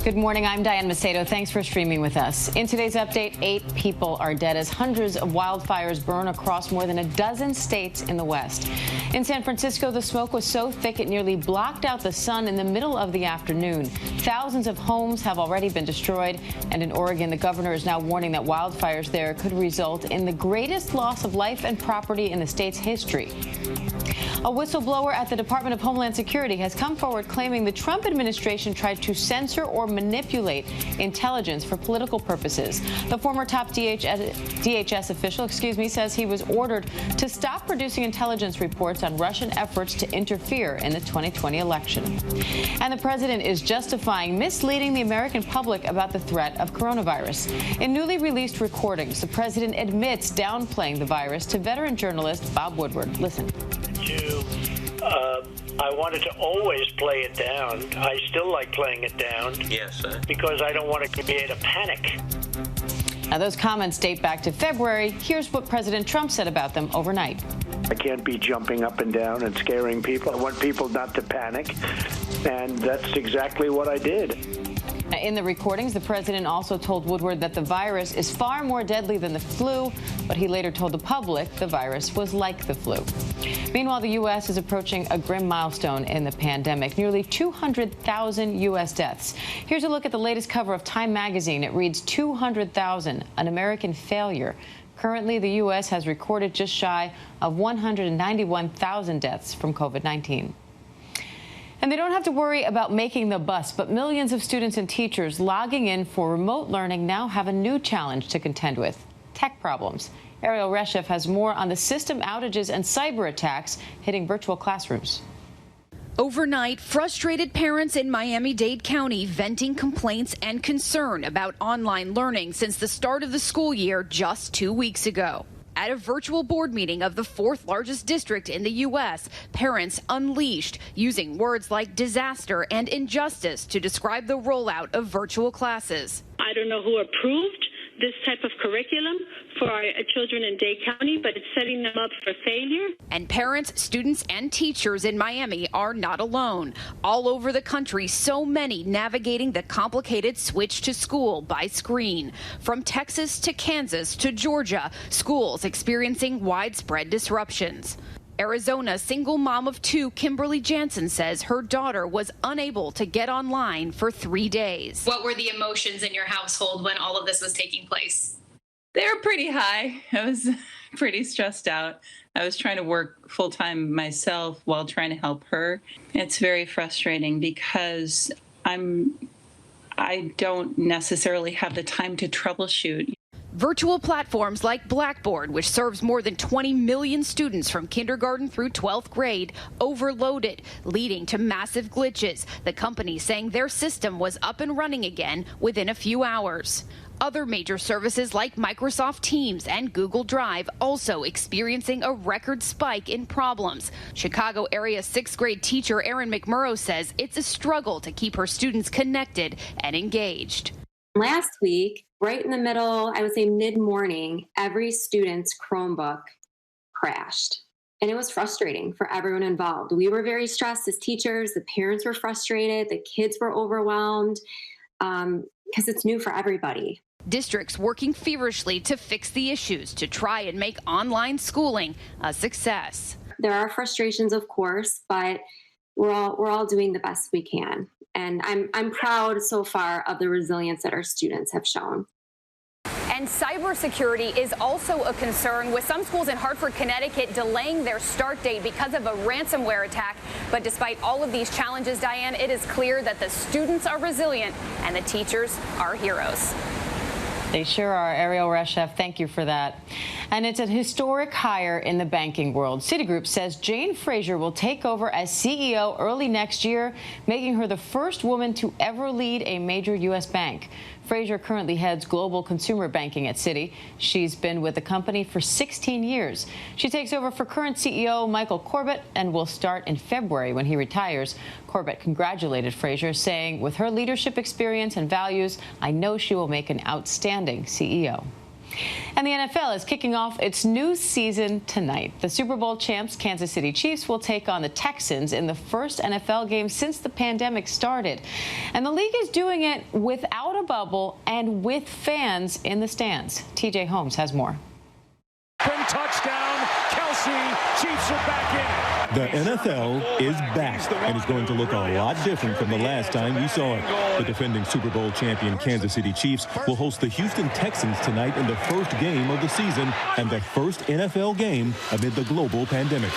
Good morning. I'm Diane Macedo. Thanks for streaming with us. In today's update, 8 people are dead as hundreds of wildfires burn across more than a dozen states in the West. In San Francisco, the smoke was so thick it nearly blocked out the sun in the middle of the afternoon. Thousands of homes have already been destroyed. And in Oregon, the governor is now warning that wildfires there could result in the greatest loss of life and property in the state's history. A whistleblower at the Department of Homeland Security has come forward claiming the Trump administration tried to censor or manipulate intelligence for political purposes. The former top DHS official, says he was ordered to stop producing intelligence reports on Russian efforts to interfere in the 2020 election. And the president is justifying misleading the American public about the threat of coronavirus. In newly released recordings, the president admits downplaying the virus to veteran journalist Bob Woodward. Listen. I wanted to always play it down. I still like playing it down. Yes, sir. Because I don't want to create a panic. Now, those comments date back to February. Here's what President Trump said about them overnight. I can't be jumping up and down and scaring people. I want people not to panic, and that's exactly what I did. In the recordings, the president also told Woodward that the virus is far more deadly than the flu, but he later told the public the virus was like the flu. Meanwhile, the U.S. is approaching a grim milestone in the pandemic, nearly 200,000 U.S. deaths. Here's a look at the latest cover of Time magazine. It reads 200,000, an American failure. Currently, the U.S. has recorded just shy of 191,000 deaths from COVID-19. And they don't have to worry about making the bus, but millions of students and teachers logging in for remote learning now have a new challenge to contend with: tech problems. Ariel Reshef has more on the system outages and cyber attacks hitting virtual classrooms. Overnight, frustrated parents in Miami-Dade County venting complaints and concern about online learning since the start of the school year just 2 weeks ago. At a virtual board meeting of the fourth largest district in the U.S., parents unleashed, using words like disaster and injustice to describe the rollout of virtual classes. I don't know who approved this type of curriculum for our children in Dade County, but it's setting them up for failure. And parents, students, and teachers in Miami are not alone. All over the country, so many navigating the complicated switch to school by screen. From Texas to Kansas to Georgia, schools experiencing widespread disruptions. Arizona single mom of 2, Kimberly Jansen, says her daughter was unable to get online for 3 days. What were the emotions in your household when all of this was taking place? They were pretty high. I was pretty stressed out. I was trying to work full-time myself while trying to help her. It's very frustrating because I don't necessarily have the time to troubleshoot. Virtual platforms like Blackboard, which serves more than 20 million students from kindergarten through 12th grade, overloaded, leading to massive glitches. The company saying their system was up and running again within a few hours. Other major services like Microsoft Teams and Google Drive also experiencing a record spike in problems. Chicago area 6th grade teacher Erin McMurrow says it's a struggle to keep her students connected and engaged. Last week, right in the middle, I would say mid-morning, every student's Chromebook crashed. And it was frustrating for everyone involved. We were very stressed as teachers. The parents were frustrated. The kids were overwhelmed because it's new for everybody. Districts working feverishly to fix the issues to try and make online schooling a success. There are frustrations, of course, but we're all doing the best we can. And I'm proud so far of the resilience that our students have shown. And cybersecurity is also a concern, with some schools in Hartford, Connecticut delaying their start date because of a ransomware attack. But despite all of these challenges, Diane, it is clear that the students are resilient and the teachers are heroes. They sure are. Ariel Reshef, thank you for that. And it's a historic hire in the banking world. Citigroup says Jane Fraser will take over as CEO early next year, making her the first woman to ever lead a major U.S. bank. Fraser currently heads global consumer banking at Citi. She's been with the company for 16 years. She takes over for current CEO Michael Corbett and will start in February when he retires. Corbett congratulated Fraser, saying, "With her leadership experience and values, I know she will make an outstanding CEO." And the NFL is kicking off its new season tonight. The Super Bowl champs Kansas City Chiefs will take on the Texans in the first NFL game since the pandemic started. And the league is doing it without a bubble and with fans in the stands. TJ Holmes has more. Touchdown, Kelsey. Chiefs are back in it. The NFL is back, and it's going to look a lot different from the last time you saw it. The defending Super Bowl champion Kansas City Chiefs will host the Houston Texans tonight in the first game of the season and the first NFL game amid the global pandemic.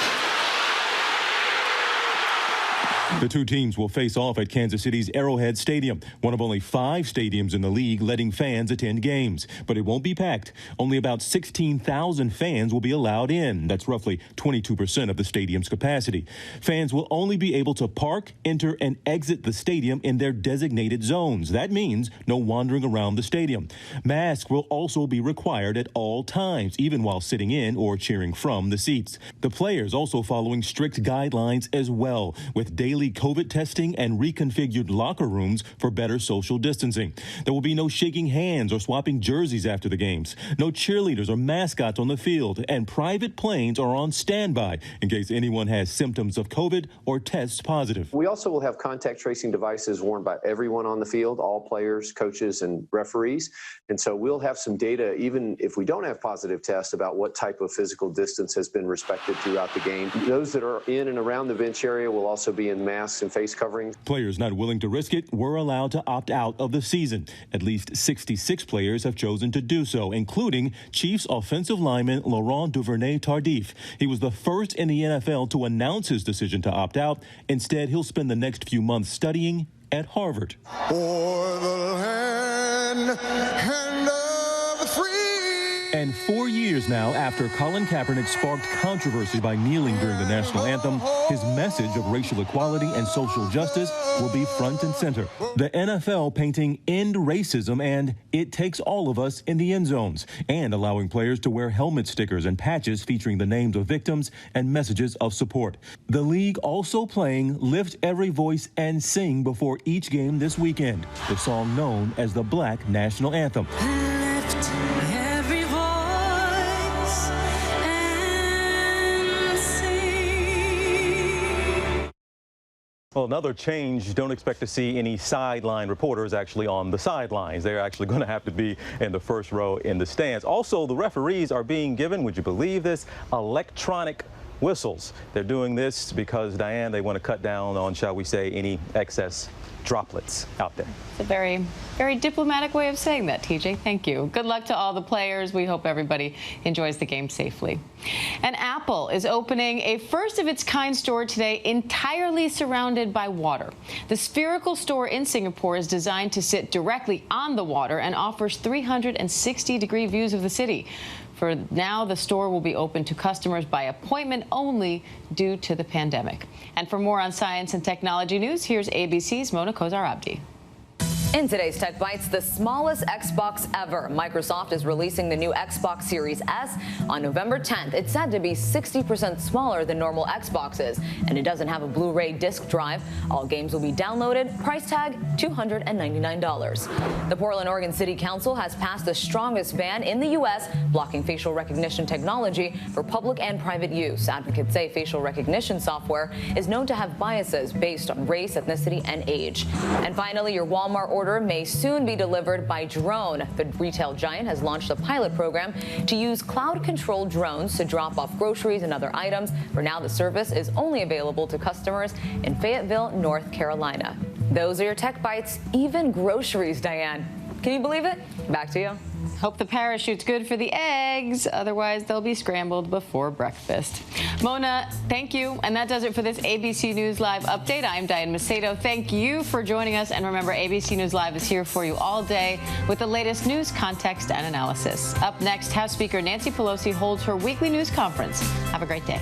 The two teams will face off at Kansas City's Arrowhead Stadium, one of only 5 stadiums in the league letting fans attend games. But it won't be packed. Only about 16,000 fans will be allowed in. That's roughly 22% of the stadium's capacity. Fans will only be able to park, enter, and exit the stadium in their designated zones. That means no wandering around the stadium. Masks will also be required at all times, even while sitting in or cheering from the seats. The players also following strict guidelines as well, with daily COVID testing and reconfigured locker rooms for better social distancing. There will be no shaking hands or swapping jerseys after the games, no cheerleaders or mascots on the field, and private planes are on standby in case anyone has symptoms of COVID or tests positive. We also will have contact tracing devices worn by everyone on the field, all players, coaches, and referees. And so we'll have some data, even if we don't have positive tests, about what type of physical distance has been respected throughout the game. Those that are in and around the bench area will also be in masks and face coverings. Players not willing to risk it were allowed to opt out of the season. At least 66 players have chosen to do so, including Chiefs offensive lineman Laurent Duvernay-Tardif. He was the first in the NFL to announce his decision to opt out. Instead, he'll spend the next few months studying at Harvard. For the land and of the free. And 4 years now after Colin Kaepernick sparked controversy by kneeling during the national anthem, his message of racial equality and social justice will be front and center. The NFL painting "End Racism" and "It Takes All of Us" in the end zones, and allowing players to wear helmet stickers and patches featuring the names of victims and messages of support. The league also playing "Lift Every Voice and Sing" before each game this weekend, the song known as the Black National Anthem. Well, another change, don't expect to see any sideline reporters actually on the sidelines. They're actually going to have to be in the first row in the stands. Also, the referees are being given, would you believe this, electronic whistles. They're doing this because, Diane, they want to cut down on, shall we say, any excess droplets out there. It's a very, very diplomatic way of saying that, TJ. Thank you. Good luck to all the players. We hope everybody enjoys the game safely. And Apple is opening a first-of-its-kind store today entirely surrounded by water. The spherical store in Singapore is designed to sit directly on the water and offers 360-degree views of the city. For now, the store will be open to customers by appointment only due to the pandemic. And for more on science and technology news, here's ABC's Mona Kozar-Abdi. In today's Tech Bites, the smallest Xbox ever. Microsoft is releasing the new Xbox Series S on November 10th. It's said to be 60% smaller than normal Xboxes, and it doesn't have a Blu-ray disc drive. All games will be downloaded. Price tag $299. The Portland, Oregon City Council has passed the strongest ban in the U.S. blocking facial recognition technology for public and private use. Advocates say facial recognition software is known to have biases based on race, ethnicity, and age. And finally, your Walmart order may soon be delivered by drone. The retail giant has launched a pilot program to use cloud-controlled drones to drop off groceries and other items. For now, the service is only available to customers in Fayetteville, North Carolina. Those are your Tech Bites, even groceries, Diane. Can you believe it? Back to you. Hope the parachute's good for the eggs. Otherwise, they'll be scrambled before breakfast. Mona, thank you. And that does it for this ABC News Live update. I'm Diane Macedo. Thank you for joining us. And remember, ABC News Live is here for you all day with the latest news, context, and analysis. Up next, House Speaker Nancy Pelosi holds her weekly news conference. Have a great day.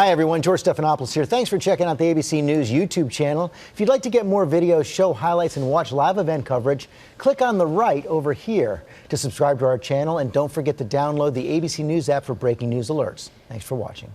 Hi, everyone. George Stephanopoulos here. Thanks for checking out the ABC News YouTube channel. If you'd like to get more videos, show highlights, and watch live event coverage, click on the right over here to subscribe to our channel. And don't forget to download the ABC News app for breaking news alerts. Thanks for watching.